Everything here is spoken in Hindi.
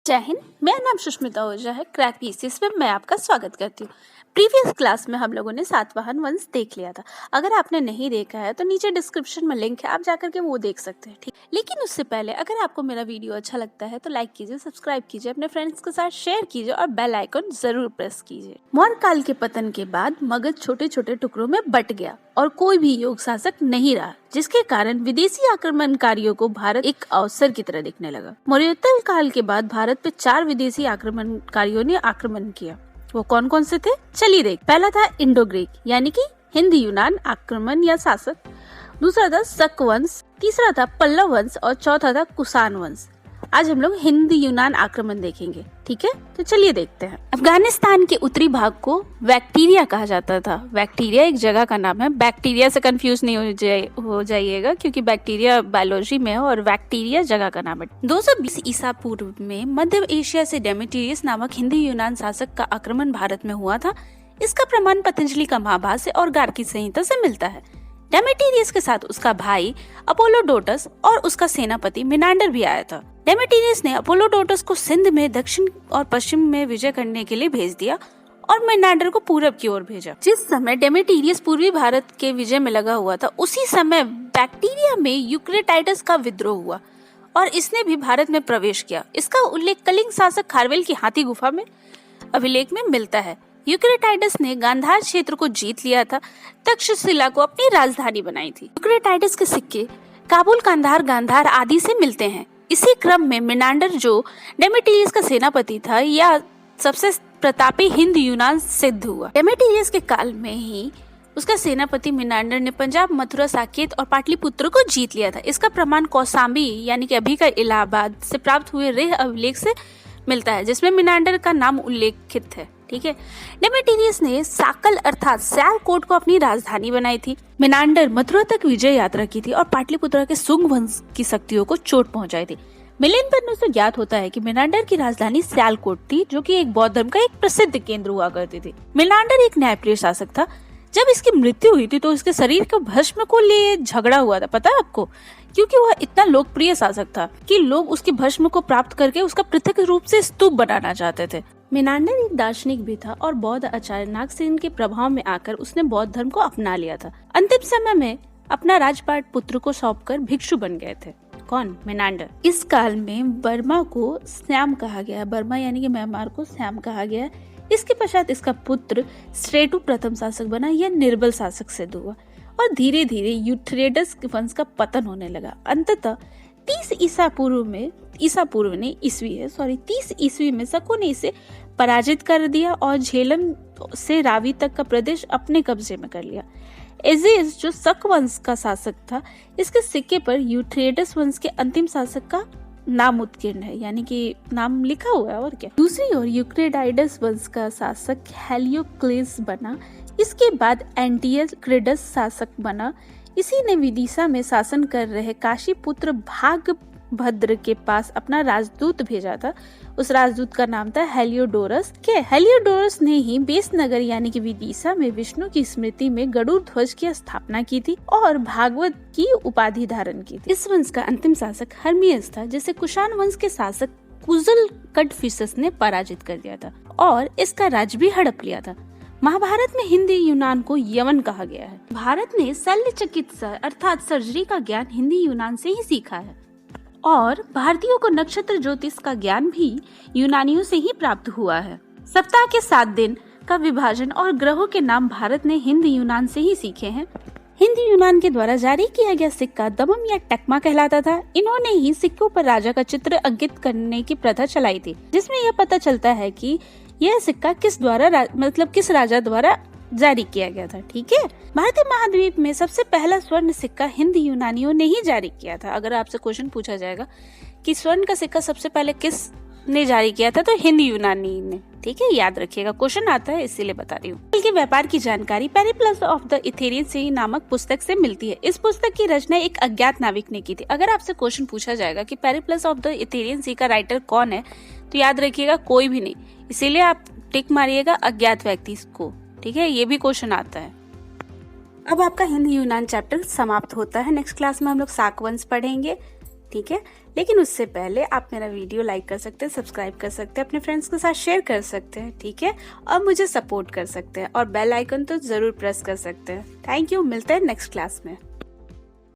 जय हिंद। मेरा नाम सुष्मिता ओझा है। क्रैक पीसीएस में मैं आपका स्वागत करती हूँ। प्रीवियस क्लास में हम लोगों ने सातवाहन वंश देख लिया था। अगर आपने नहीं देखा है तो नीचे डिस्क्रिप्शन में लिंक है, आप जाकर के वो देख सकते हैं, ठीक। लेकिन उससे पहले अगर आपको मेरा वीडियो अच्छा लगता है तो लाइक कीजिए, सब्सक्राइब कीजिए, अपने फ्रेंड्स के साथ शेयर कीजिए और बेल आइकन जरूर प्रेस कीजिए। मौर्य काल के पतन के बाद मगध छोटे छोटे टुकड़ों में बट गया और कोई भी योग्य शासक नहीं रहा, जिसके कारण विदेशी आक्रमणकारियों को भारत एक अवसर की तरह दिखने लगा। मौर्योत्तर काल के बाद भारत पे 4 विदेशी आक्रमणकारियों ने आक्रमण किया। वो कौन कौन से थे, चलिए देख। पहला था इंडो ग्रीक यानी कि हिंद यूनान आक्रमण या शासक। दूसरा था शक वंश, तीसरा था पल्लव वंश और चौथा था कुषाण वंश। आज हम लोग हिंद यूनान आक्रमण देखेंगे, ठीक है। तो चलिए देखते हैं। अफगानिस्तान के उत्तरी भाग को बैक्टीरिया कहा जाता था। बैक्टीरिया एक जगह का नाम है। बैक्टीरिया से कंफ्यूज नहीं हो जाइएगा क्योंकि बैक्टीरिया बायोलॉजी में है और बैक्टीरिया जगह का नाम है। 220 ईसा पूर्व में मध्य एशिया से डेमेट्रियस नामक हिंदी यूनान शासक का आक्रमण भारत में हुआ था। इसका प्रमाण पतंजलि का महाभाष्य और गार्गी संहिता से मिलता है। डेमेट्रियस के साथ उसका भाई अपोलोडोटस और उसका सेनापति मिनांडर भी आया था। डेमेट्रियस ने अपोलोडोटस को सिंध में दक्षिण और पश्चिम में विजय करने के लिए भेज दिया और मिनांडर को पूरब की ओर भेजा। जिस समय डेमेट्रियस पूर्वी भारत के विजय में लगा हुआ था, उसी समय बैक्टीरिया में यूक्रेटाइडस का विद्रोह हुआ और इसने भी भारत में प्रवेश किया। इसका उल्लेख कलिंग शासक खारवेल की हाथी गुफा में अभिलेख में मिलता है। यूक्रेटाइडस ने गांधार क्षेत्र को जीत लिया था, तक्षशिला को अपनी राजधानी बनाई थी। यूक्रेटाइडस के सिक्के काबुल, कांधार, गांधार आदि से मिलते हैं। इसी क्रम में मिनांडर, जो डेमेट्रियस का सेनापति था, यह सबसे प्रतापी हिंद यूनान सिद्ध हुआ। डेमेट्रियस के काल में ही उसका सेनापति मिनांडर ने पंजाब, मथुरा, साकेत और पाटलिपुत्र को जीत लिया था। इसका प्रमाण कौशाम्बी यानी कि अभी का इलाहाबाद से प्राप्त हुए रेह अभिलेख से मिलता है, जिसमें मिनांडर का नाम उल्लेखित है, ठीक है। डेमेट्रियस ने साकल अर्थात सियालकोट को अपनी राजधानी बनाई थी। मिनांडर मथुरा तक विजय यात्रा की थी और पाटलिपुत्र के सुंग वंश की शक्तियों को चोट पहुंचाई थी। मिलियन पन्नों से ज्ञात होता है कि मिनांडर की राजधानी सियालकोट थी, जो कि एक बौद्ध धर्म का एक प्रसिद्ध केंद्र हुआ करती थी। मिनांडर एक न्यायप्रिय शासक था। जब इसकी मृत्यु हुई थी तो इसके शरीर के भस्म को लिए झगड़ा हुआ था, पता है आपको, क्योंकि वह इतना लोकप्रिय शासक था कि लोग उसके भस्म को प्राप्त करके उसका पृथक रूप से स्तूप बनाना चाहते थे। मिनांडर एक दार्शनिक भी था और बौद्ध आचार्य नागसेन के प्रभाव में आकर उसने बौद्ध धर्म को अपना लिया था। अंतिम समय में अपना राजपाट पुत्र को सौंपकर भिक्षु बन गए थे। कौन? मिनांडर। इस काल में बर्मा को श्याम कहा गया। बर्मा यानी कि म्यांमार को श्याम कहा गया। इसके पश्चात इसका पुत्र स्ट्रेटू प्रथम शासक बना। यह निर्बल शासक सिद्ध हुआ और धीरे धीरे यूथ्रेडस वंश का पतन होने लगा। अंततः 30 ईसा पूर्व में शकों ने इसे पराजित कर दिया और झेलम से रावी तक का प्रदेश अपने कब्जे में कर लिया। एजिस, जो शक वंश का शासक था, इसके सिक्के पर यूथ्रेडस वंश के अंतिम शासक का नाम उत्कीर्ण है, यानी कि नाम लिखा हुआ है, और क्या। दूसरी ओर यूक्रेटाइडस वंश का शासक हेलियोक्लेस बना। इसके बाद एंटियोक्लेडस शासक बना। इसी ने विदिशा में शासन कर रहे काशी पुत्र भागभद्र के पास अपना राजदूत भेजा था। उस राजदूत का नाम था हेलियोडोरस। हेलियोडोरस ने ही बेस नगर यानी कि विदिशा में विष्णु की स्मृति में गरुड़ ध्वज की स्थापना की थी और भागवत की उपाधि धारण की थी। इस वंश का अंतिम शासक हर्मियस था, जिसे कुषाण वंश के शासक कुजल कडफिसस ने पराजित कर दिया था और इसका राज्य भी हड़प लिया था। महाभारत में हिंदी यूनान को यवन कहा गया है। भारत ने शल्य चिकित्सा अर्थात सर्जरी का ज्ञान हिंदी यूनान से ही सीखा है और भारतीयों को नक्षत्र ज्योतिष का ज्ञान भी यूनानियों से ही प्राप्त हुआ है। सप्ताह के 7 दिन का विभाजन और ग्रहों के नाम भारत ने हिंद यूनान से ही सीखे हैं। हिंदी यूनान के द्वारा जारी किया गया सिक्का दमम या टकमा कहलाता था। इन्होंने ही सिक्कों पर राजा का चित्र अंकित करने की प्रथा चलाई थी, जिसमें यह पता चलता है कि यह सिक्का किस राजा द्वारा जारी किया गया था, ठीक है। भारतीय महाद्वीप में सबसे पहला स्वर्ण सिक्का हिंद यूनानियों ने ही जारी किया था। अगर आपसे क्वेश्चन पूछा जाएगा कि स्वर्ण का सिक्का सबसे पहले किस ने जारी किया था, तो हिंद यूनानी ने, ठीक है, याद रखिएगा, क्वेश्चन आता है इसीलिए बता रही हूँ। के व्यापार की जानकारी पेरिप्लस ऑफ द इथेरियन सी नामक पुस्तक से मिलती है। इस पुस्तक की रचना एक अज्ञात नाविक ने की थी। अगर आपसे क्वेश्चन पूछा जाएगा कि पेरिप्लस ऑफ द इथेरियन सी का राइटर कौन है, तो याद रखिएगा कोई भी नहीं, इसीलिए आप टिक मारिएगा अज्ञात व्यक्ति को, ठीक है, ये भी क्वेश्चन आता है। अब आपका हिंद यूनान चैप्टर समाप्त होता है। नेक्स्ट क्लास में हम लोग शाक वंश पढ़ेंगे। ठीक है। लेकिन उससे पहले आप मेरा वीडियो लाइक कर सकते हैं, सब्सक्राइब कर सकते हैं, अपने फ्रेंड्स के साथ शेयर कर सकते हैं, ठीक है, और मुझे सपोर्ट कर सकते हैं और बेल आइकन तो ज़रूर प्रेस कर सकते हैं। थैंक यू, मिलते हैं नेक्स्ट क्लास में।